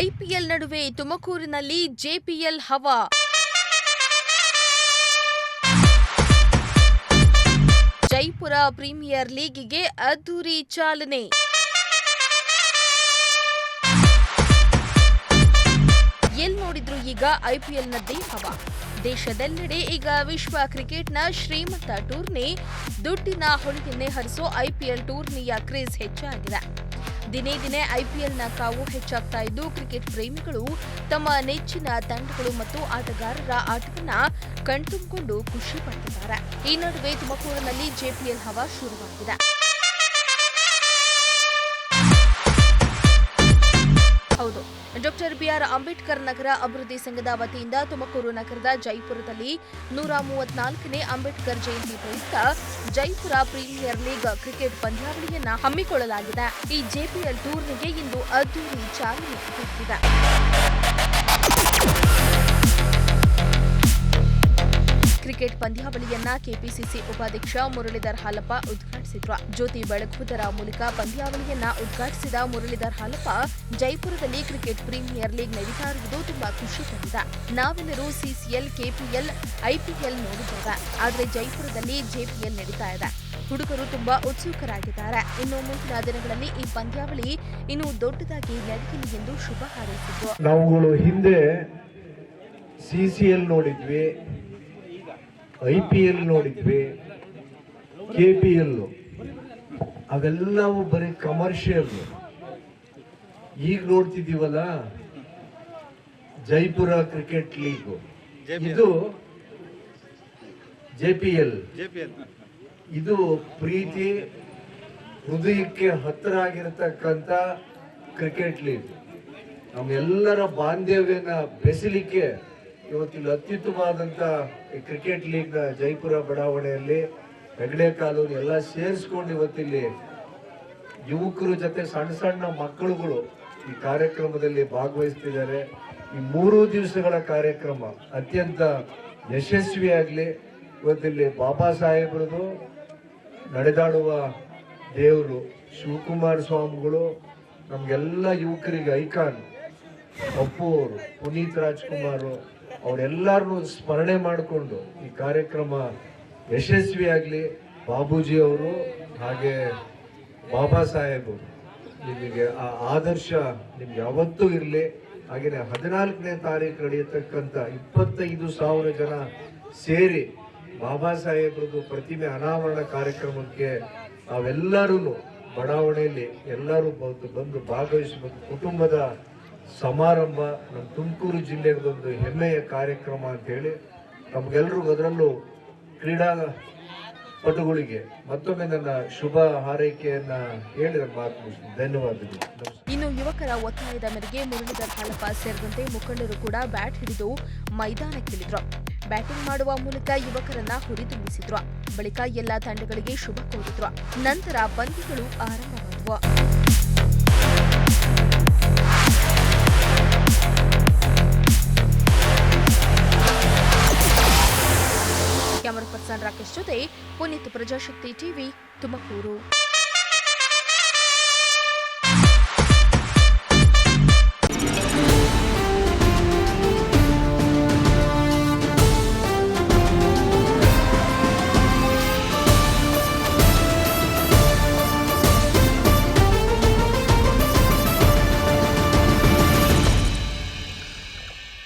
IPL ನಡುವೆ ತುಮಕೂರಿನಲ್ಲಿ JPL ಹವಾ. ಜೈಪುರ ಪ್ರೀಮಿಯರ್ ಲೀಗಿಗೆ ಅದ್ದೂರಿ ಚಾಲನೆ. ಎಲ್ಲಿ ನೋಡಿದ್ರು ಈಗ ಐಪಿಎಲ್ನದ್ದೇ ಹವಾ. ದೇಶದೆಲ್ಲೆಡೆ ಈಗ ವಿಶ್ವ ಕ್ರಿಕೆಟ್ನ ಶ್ರೀಮಂತ ಟೂರ್ನಿ, ದುಡ್ಡಿನ ಹೊಳೆಯನ್ನೇ ಹರಿಸೋ ಐಪಿಎಲ್ ಟೂರ್ನಿಯ ಕ್ರೇಜ್ ಹೆಚ್ಚಾಗಿದೆ. ದಿನೇ ದಿನೇ ಐಪಿಎಲ್ನ ಕಾವು ಹೆಚ್ಚಾಗ್ತಾ ಇದ್ದು, ಕ್ರಿಕೆಟ್ ಪ್ರೇಮಿಗಳು ತಮ್ಮ ನೆಚ್ಚಿನ ತಂಡಗಳು ಮತ್ತು ಆಟಗಾರರ ಆಟವನ್ನ ಕಣ್ತುಂಬಿಕೊಂಡು ಖುಷಿ ಪಡ್ತಿದ್ದಾರೆ. ಈ ನಡುವೆ ತುಮಕೂರಿನಲ್ಲಿ ಜೆಪಿಎಲ್ ಹವಾ ಶುರುವಾಗಿದೆ. ಹೌದು, ಡಾಕ್ಟರ್ ಬಿಆರ್ ಅಂಬೇಡ್ಕರ್ ನಗರ ಅಭಿವೃದ್ಧಿ ಸಂಘದ ವತಿಯಿಂದ ತುಮಕೂರು ನಗರದ ಜೈಪುರದಲ್ಲಿ 134ನೇ ಅಂಬೇಡ್ಕರ್ ಜಯಂತಿ ಪ್ರಯುಕ್ತ ಜೈಪುರ ಪ್ರೀಮಿಯರ್ ಲೀಗ್ ಕ್ರಿಕೆಟ್ ಪಂದ್ಯಾವಳಿಯನ್ನ ಹಮ್ಮಿಕೊಳ್ಳಲಾಗಿದೆ. ಈ ಜೆಪಿಎಲ್ ಟೂರ್ನಿಗೆ ಇಂದು ಅದ್ದೂರಿ ಚಾಲನೆ ಸಿಕ್ಕಿದೆ. ಕ್ರಿಕೆಟ್ ಪಂದ್ಯಾವಳಿಯನ್ನ ಕೆಪಿಸಿಸಿ ಉಪಾಧ್ಯಕ್ಷ ಮುರಳೀಧರ್ ಹಾಲಪ್ಪ ಉದ್ಘಾಟಿಸಿದ್ರು. ಜ್ಯೋತಿ ಬೆಳಗುವುದರ ಮೂಲಕ ಪಂದ್ಯಾವಳಿಯನ್ನ ಉದ್ಘಾಟಿಸಿದ ಮುರಳೀಧರ್ ಹಾಲಪ್ಪ, ಜೈಪುರದಲ್ಲಿ ಕ್ರಿಕೆಟ್ ಪ್ರೀಮಿಯರ್ ಲೀಗ್ ನಡೀತಾ ಇರುವುದು ತುಂಬಾ ಖುಷಿ ತಂದಿದೆ. ನಾವೆಲ್ಲರೂ ಸಿಸಿಎಲ್, ಕೆಪಿಎಲ್, ಐಪಿಎಲ್ ನೋಡಿದ್ದೇವೆ, ಆದರೆ ಜೈಪುರದಲ್ಲಿ ಜೆಪಿಎಲ್ ನಡೀತಾ ಇದೆ. ಹುಡುಗರು ತುಂಬಾ ಉತ್ಸುಕರಾಗಿದ್ದಾರೆ. ಇನ್ನು ಮುಂದಿನ ದಿನಗಳಲ್ಲಿ ಈ ಪಂದ್ಯಾವಳಿ ಇನ್ನೂ ದೊಡ್ಡದಾಗಿ ನಡೆಯಲಿ ಎಂದು ಶುಭ ಹಾರೈಸಿದ್ರು. ನಾವುಗಳು ಹಿಂದೆ ಸಿಸಿಎಲ್ ನೋಡಿದ್ವಿ, ಐಪಿಎಲ್ ನೋಡಿದ್ವಿ, ಕೆಪಿಎಲ್, ಅವೆಲ್ಲವೂ ಬರೀ ಕಮರ್ಷಿಯಲ್. ಈಗ ನೋಡ್ತಿದ್ದೀವಲ್ಲ ಜೈಪುರ ಕ್ರಿಕೆಟ್ ಲೀಗ್, ಇದು ಜೆಪಿಎಲ್. ಇದು ಪ್ರೀತಿ ಹೃದಯಕ್ಕೆ ಹತ್ತಿರ ಆಗಿರತಕ್ಕಂಥ ಕ್ರಿಕೆಟ್ ಲೀಗ್. ನಮ್ಮೆಲ್ಲರ ಬಾಂಧವ್ಯನ ಬೆಸಲಿಕ್ಕೆ ಇವತ್ತಿಲ್ಲಿ ಅತ್ಯುತ್ತಮವಾದಂಥ ಕ್ರಿಕೆಟ್ ಲೀಗ್ನ ಜೈಪುರ ಬಡಾವಣೆಯಲ್ಲಿ ಹೆಗ್ಡೆ ಕಾಲೋನಿ ಎಲ್ಲ ಸೇರಿಸ್ಕೊಂಡು ಇವತ್ತಿಲ್ಲಿ ಯುವಕರ ಜೊತೆ ಸಣ್ಣ ಸಣ್ಣ ಮಕ್ಕಳುಗಳು ಈ ಕಾರ್ಯಕ್ರಮದಲ್ಲಿ ಭಾಗವಹಿಸ್ತಿದ್ದಾರೆ. ಈ 3 ದಿವಸಗಳ ಕಾರ್ಯಕ್ರಮ ಅತ್ಯಂತ ಯಶಸ್ವಿಯಾಗಲಿ. ಇವತ್ತಿಲ್ಲಿ ಬಾಬಾ ಸಾಹೇಬ್ರದು ನಡೆದಾಡುವ ದೇವರು ಶಿವಕುಮಾರ ಸ್ವಾಮಿಗಳು ನಮ್ಗೆಲ್ಲ ಯುವಕರಿಗೆ ಐಕಾನ್, ಅಪ್ಪು ಅವರು, ಪುನೀತ್ ರಾಜ್ಕುಮಾರ್ ಅವರೆಲ್ಲರನ್ನೂ ಸ್ಮರಣೆ ಮಾಡಿಕೊಂಡು ಈ ಕಾರ್ಯಕ್ರಮ ಯಶಸ್ವಿಯಾಗಲಿ. ಬಾಬೂಜಿ ಅವರು ಹಾಗೆ ಬಾಬಾ ಸಾಹೇಬ್ ನಿಮಗೆ ಆ ಆದರ್ಶ ನಿಮ್ಗೆ ಯಾವತ್ತೂ ಇರಲಿ. ಹಾಗೆಯೇ 14ನೇ ತಾರೀಕು ನಡೆಯತಕ್ಕಂಥ 25,000 ಜನ ಸೇರಿ ಬಾಬಾ ಸಾಹೇಬ್ರದ್ದು ಪ್ರತಿಮೆ ಅನಾವರಣ ಕಾರ್ಯಕ್ರಮಕ್ಕೆ ನಾವೆಲ್ಲರೂ ಬಡಾವಣೆಯಲ್ಲಿ ಎಲ್ಲರೂ ಬಂದು ಭಾಗವಹಿಸಬೇಕು. ಕುಟುಂಬದ ಸಮಾರಂಭ, ನಮ್ಮ ತುಮಕೂರು ಜಿಲ್ಲೆಗೊಂದು ಹೆಮ್ಮೆಯ ಕಾರ್ಯಕ್ರಮ ಅಂತ ಹೇಳಿ ನಮ್ಗೆಲ್ರಿಗೂ, ಅದರಲ್ಲೂ ಕ್ರೀಡಾಪಟುಗಳಿಗೆ ಮತ್ತೊಮ್ಮೆ ನನ್ನ ಶುಭ ಹಾರೈಕೆಯನ್ನ ಹೇಳಿ ನನ್ನ ಮಾತು ಮುಗಿಸ್ತೀನಿ. ಧನ್ಯವಾದಗಳು. ಇನ್ನು ಯುವಕರ ಒತ್ತಾಯದ ಮೇರೆಗೆ ಮುರಳೀಧರ್ ಹಾಲಪ್ಪ ಸೇರಿದಂತೆ ಮುಖಂಡರು ಕೂಡ ಬ್ಯಾಟ್ ಹಿಡಿದು ಮೈದಾನಕ್ಕಿಳಿದ್ರು. ಬ್ಯಾಟಿಂಗ್ ಮಾಡುವ ಮೂಲಕ ಯುವಕರನ್ನ ಹುರಿದುಂಬಿಸಿದ್ರು. ಬಳಿಕ ಎಲ್ಲ ತಂಡಗಳಿಗೆ ಶುಭ ಕೋರಿದ್ರು. ನಂತರ ಪಂದ್ಯಗಳು ಆರಂಭವಾದವು. ಕ್ಯಾಮರಾ ಪರ್ಸನ್ ರಾಕೇಶ್ ಜೊತೆ ಪುನೀತ್, ಪ್ರಜಾಶಕ್ತಿ ಟಿವಿ, ತುಮಕೂರು.